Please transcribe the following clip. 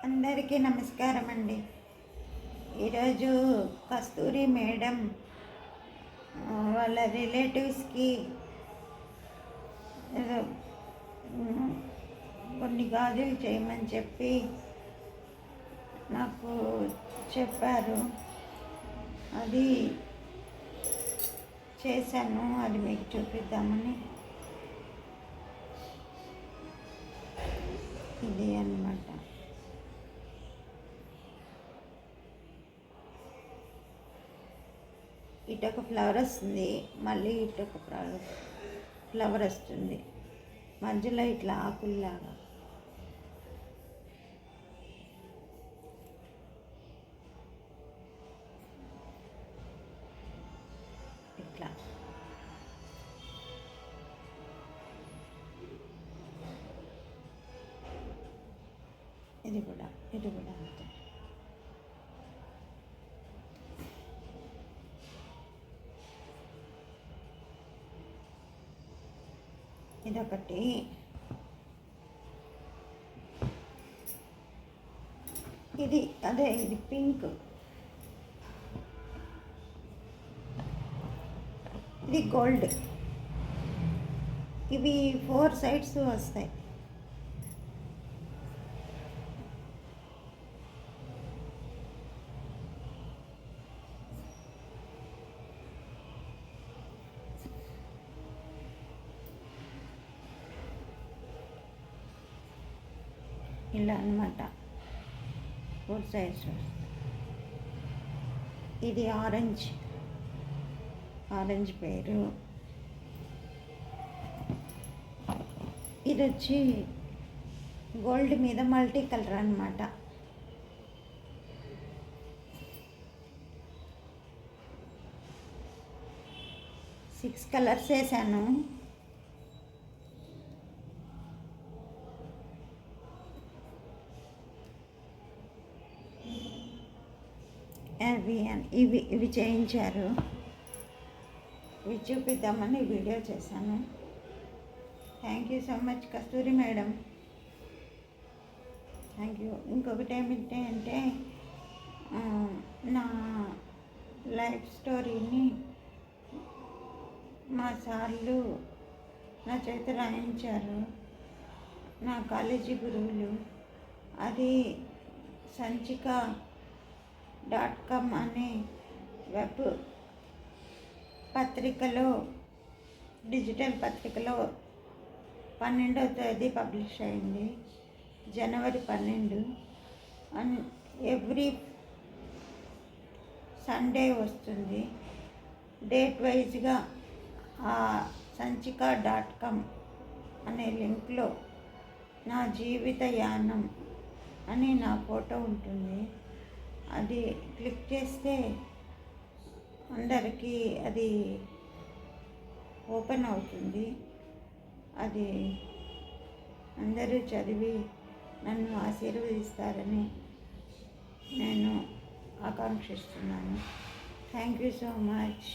అందరికీ నమస్కారం అండి. ఈరోజు కస్తూరి మేడం వాళ్ళ రిలేటివ్స్కి ఏదో కొన్ని గాజులు చేయమని చెప్పి నాకు చెప్పారు. అది చేశాను. అది మీకు చూపిద్దామని. ఇది అన్నమాట. ఇటొక ఫ్లవర్ వస్తుంది, మళ్ళీ ఇటొక ఫ్లవర్ వస్తుంది, మధ్యలో ఇట్లా ఆకుల్లాగా. ఇట్లా ఇది కూడా అంతే. ఇదొకటి. ఇది పింక్. ఇది గోల్డ్. ఇవి 4 సైడ్స్ వస్తాయి. ఇలా అన్నమాట, 4 సైడ్స్ వస్తాయి. ఇది ఆరెంజ్ పేరు. ఇది వచ్చి గోల్డ్ మీద మల్టీ కలర్ అన్నమాట. సిక్స్ కలర్స్ వేసాను. ఇవి చేయించారు. ఇవి చూపిద్దామని వీడియో చేశాను. Thank you so much Kasturi madam. Thank you. ఇంకొకటి ఏమిటంటే నా లైఫ్ స్టోరీని మా సార్లు నా చేత రాయించారు, నా కాలేజీ గురువులు. అది sanchika.com అనే వెబ్ పత్రికలో, డిజిటల్ పత్రికలో 12వ తేదీ పబ్లిష్ అయింది, జనవరి 12. అండ్ ఎవ్రీ సండే వస్తుంది. డేట్ వైజ్గా ఆ sanchika.com అనే లింక్లో నా జీవిత యానం అని నా ఫోటో ఉంటుంది. అది క్లిక్ చేస్తే అందరికీ అది ఓపెన్ అవుతుంది. అది అందరూ చదివి నన్ను ఆశీర్వదిస్తారని నేను ఆకాంక్షిస్తున్నాను. Thank you so much.